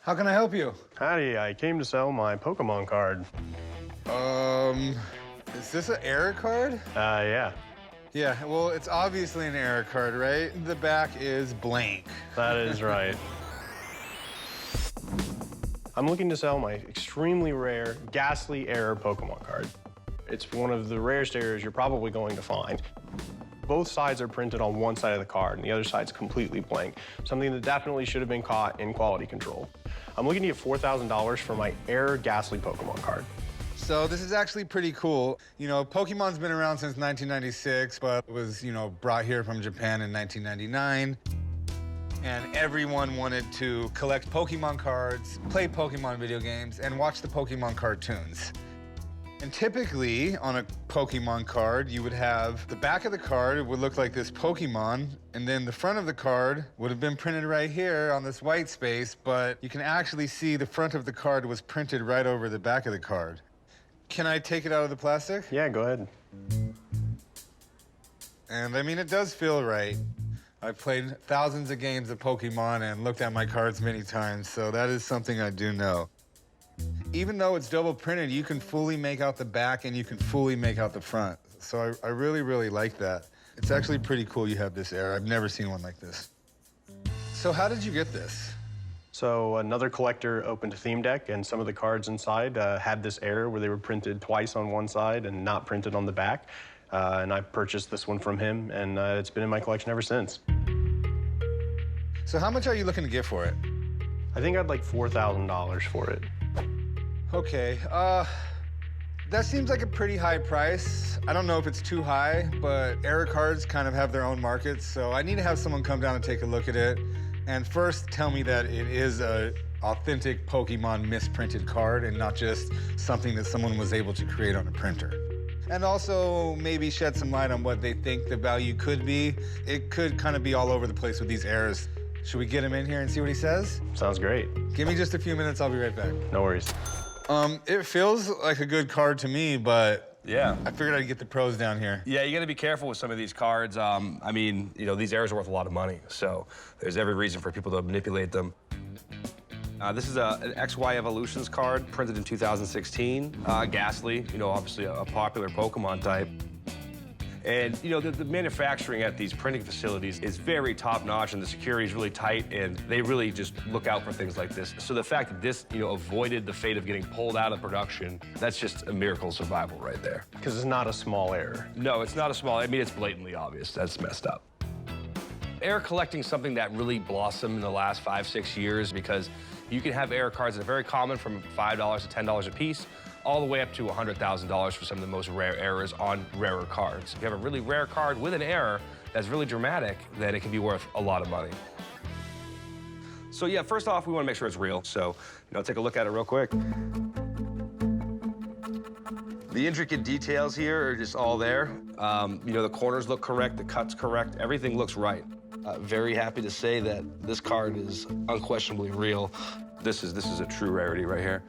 How can I help you? Howdy, I came to sell my Pokemon card. Is this an error card? Yeah, Yeah, well, it's obviously an error card, right? The back is blank. that is right. I'm looking to sell my extremely rare Ghastly Error Pokemon card. It's one of the rarest errors you're probably going to find. Both sides are printed on one side of the card, and the other side's completely blank, something that definitely should have been caught in quality control. I'm looking to get $4,000 for my Error Ghastly Pokemon card. So this is actually pretty cool. You know, Pokemon's been around since 1996, but it was, brought here from Japan in 1999. And everyone wanted to collect Pokemon cards, play Pokemon video games, and watch the Pokemon cartoons. And typically, on a Pokemon card, you would have the back of the card would look like this Pokemon, and then the front of the card would have been printed right here on this white space, but you can actually see the front of the card was printed right over the back of the card. Can I take it out of the plastic? Yeah, go ahead. And I mean, it does feel right. I've played thousands of games of Pokemon and looked at my cards many times, so that is something I do know. Even though it's double printed, you can fully make out the back and you can fully make out the front. So I really, really like that. It's actually pretty cool you have this error. I've never seen one like this. So how did you get this? So another collector opened a theme deck, and some of the cards inside had this error where they were printed twice on one side and not printed on the back. And I purchased this one from him, and it's been in my collection ever since. So how much are you looking to get for it? I think I'd like $4,000 for it. Okay, that seems like a pretty high price. I don't know if it's too high, but error cards kind of have their own markets, so I need to have someone come down and take a look at it. And first, tell me that it is a authentic Pokemon misprinted card and not just something that someone was able to create on a printer. And also maybe shed some light on what they think the value could be. It could kind of be all over the place with these errors. Should we get him in here and see what he says? Sounds great. Give me just a few minutes, I'll be right back. No worries. It feels like a good card to me, but yeah, I figured I'd get the pros down here. Yeah, you got to be careful with some of these cards. I mean, these errors are worth a lot of money, so there's every reason for people to manipulate them. This is an XY Evolutions card printed in 2016. Ghastly, obviously a popular Pokemon type. And, the manufacturing at these printing facilities is very top-notch, and the security is really tight, and they really just look out for things like this. So the fact that this, avoided the fate of getting pulled out of production, that's just a miracle of survival right there. Because it's not a small error. No, it's not a small, I mean, it's blatantly obvious. That's messed up. Error collecting is something that really blossomed in the last 5-6 years because you can have error cards that are very common from $5 to $10 a piece, all the way up to $100,000 for some of the most rare errors on rarer cards. If you have a really rare card with an error that's really dramatic, then it can be worth a lot of money. So yeah, first off, we want to make sure it's real. So, take a look at it real quick. The intricate details here are just all there. The corners look correct, the cut's correct, everything looks right. Very happy to say that this card is unquestionably real. This is a true rarity right here.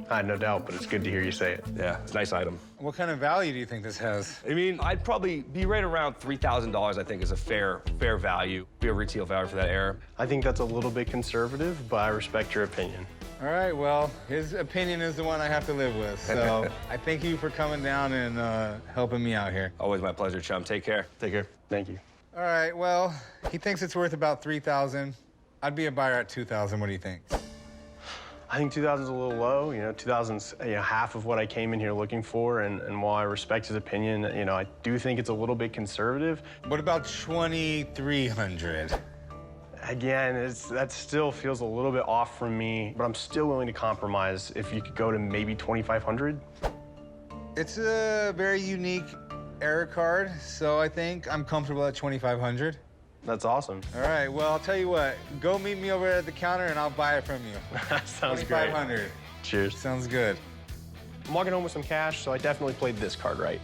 I had no doubt, but it's good to hear you say it. Yeah, it's a nice item. What kind of value do you think this has? I mean, I'd probably be right around $3,000, I think, is a fair value. Be a retail value for that error. I think that's a little bit conservative, but I respect your opinion. All right, well, his opinion is the one I have to live with, so I thank you for coming down and helping me out here. Always my pleasure, Chum. Take care. Take care. Thank you. All right, well, he thinks it's worth about $3,000. I'd be a buyer at $2,000. What do you think? I think 2,000 is a little low. 2,000's half of what I came in here looking for, and while I respect his opinion, I do think it's a little bit conservative. What about 2,300? Again, that still feels a little bit off from me, but I'm still willing to compromise if you could go to maybe 2,500. It's a very unique error card, so I think I'm comfortable at 2,500. That's awesome. All right, well, I'll tell you what. Go meet me over at the counter, and I'll buy it from you. That sounds great. 2,500. Cheers. Sounds good. I'm walking home with some cash, so I definitely played this card right.